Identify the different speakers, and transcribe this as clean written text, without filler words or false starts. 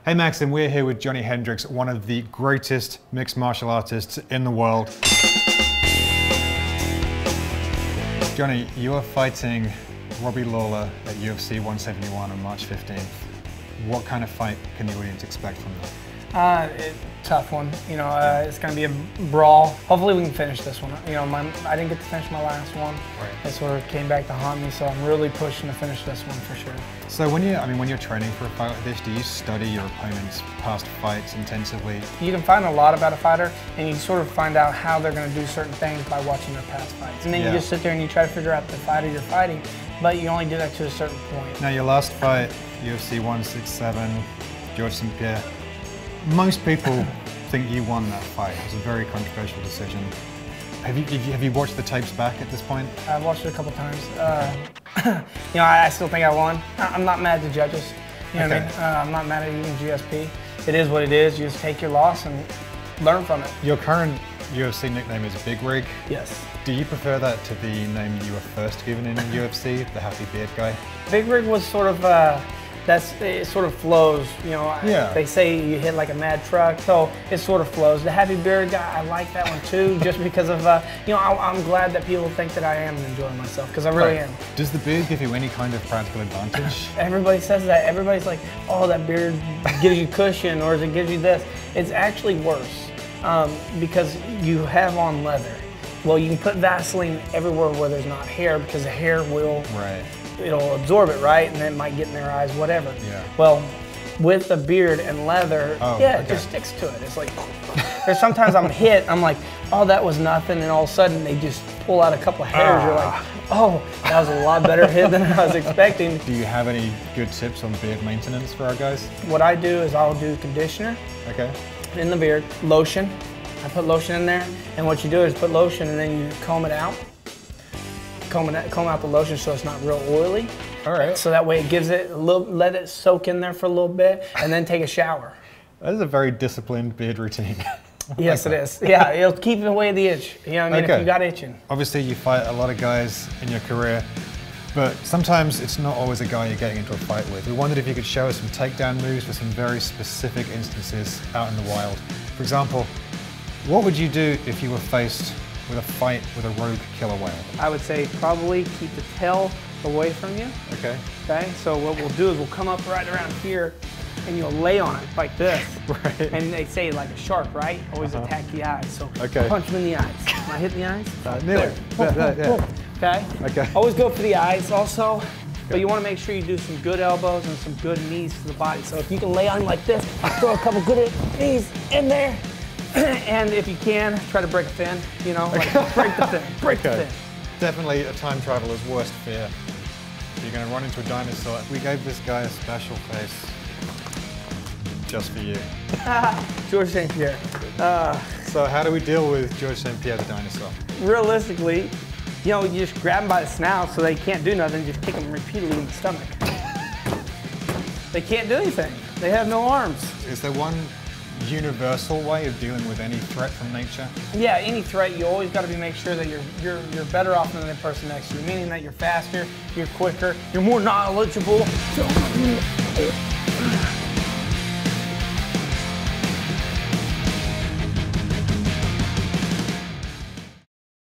Speaker 1: Hey Maxim, we're here with Johny Hendricks, one of the greatest mixed martial artists in the world. Johny, you are fighting Robbie Lawler at UFC 171 on March 15th. What kind of fight can the audience expect from that?
Speaker 2: Tough one. You know, it's going to be a brawl. Hopefully we can finish this one. You know, I didn't get to finish my last one.
Speaker 1: Right.
Speaker 2: It sort of came back to haunt me, so I'm really pushing to finish this one for sure.
Speaker 1: So when you're training for a fight like this, do you study your opponent's past fights intensively?
Speaker 2: You can find a lot about a fighter, and you sort of find out how they're going to do certain things by watching their past fights. And then you just sit there and you try to figure out the fighter you're fighting, but you only do that to a certain point.
Speaker 1: Now your last fight, UFC 167, Georges St. Pierre, most people think you won that fight. It was a very controversial decision. Have you watched the tapes back at this point?
Speaker 2: I've watched it a couple times. You know, I still think I won. I'm not mad at the judges. You know what I mean? I'm not mad at even GSP. It is what it is. You just take your loss and learn from it.
Speaker 1: Your current UFC nickname is Big Rig.
Speaker 2: Yes.
Speaker 1: Do you prefer that to the name you were first given in UFC, the Happy Beard Guy?
Speaker 2: Big Rig was sort of, it sort of flows, you know.
Speaker 1: Yeah.
Speaker 2: They say you hit like a mad truck, so it sort of flows. The Happy Beard Guy, I like that one too, just because of, you know, I'm glad that people think that I am enjoying myself, because I really am.
Speaker 1: Does the beard give you any kind of practical advantage?
Speaker 2: Everybody says that. Everybody's like, oh, that beard gives you cushion, or it gives you this. It's actually worse, because you have on leather. Well, you can put Vaseline everywhere where there's not hair, because the hair will, it'll absorb it, right? And then it might get in their eyes, whatever.
Speaker 1: Yeah.
Speaker 2: Well, with the beard and leather, it just sticks to it. It's like, there's sometimes I'm hit, I'm like, oh, that was nothing, and all of a sudden they just pull out a couple of hairs. You're like, oh, that was a lot better hit than I was expecting.
Speaker 1: Do you have any good tips on beard maintenance for our guys?
Speaker 2: What I do is I'll do conditioner in the beard, lotion. I put lotion in there, and what you do is put lotion and then you comb it out. Comb out the lotion so it's not real oily.
Speaker 1: All right.
Speaker 2: So that way it gives it a little, let it soak in there for a little bit, and then take a shower.
Speaker 1: That is a very disciplined beard routine.
Speaker 2: Yes, it is. Yeah, it'll keep away the itch. You know what I mean? If you got itching.
Speaker 1: Obviously, you fight a lot of guys in your career, but sometimes it's not always a guy you're getting into a fight with. We wondered if you could show us some takedown moves for some very specific instances out in the wild. For example, what would you do if you were faced with a fight with a rogue killer whale?
Speaker 2: I would say probably keep the tail away from you.
Speaker 1: Okay.
Speaker 2: Okay, so what we'll do is we'll come up right around here and you'll lay on it like this.
Speaker 1: Right.
Speaker 2: And they say like a shark, right? Always attack the eyes. So punch them in the eyes. Am I hitting the eyes?
Speaker 1: Nearly.
Speaker 2: Okay?
Speaker 1: Okay.
Speaker 2: Always go for the eyes also. But you want to make sure you do some good elbows and some good knees to the body. So if you can lay on him like this, throw a couple good knees in there. And if you can, try to break a fin, you know, like break the fin, break the fin. Definitely
Speaker 1: a time traveler's worst fear. You're going to run into a dinosaur. We gave this guy a special face just for you.
Speaker 2: Georges St. Pierre.
Speaker 1: So how do we deal with Georges St. Pierre the dinosaur?
Speaker 2: Realistically, you know, you just grab them by the snout so they can't do nothing, just kick them repeatedly in the stomach. They can't do anything. They have no arms. Is there one universal way of dealing with any threat from nature? Yeah, any threat, you always got to make sure that you're better off than the person next to you, meaning that you're faster, you're quicker, you're more knowledgeable.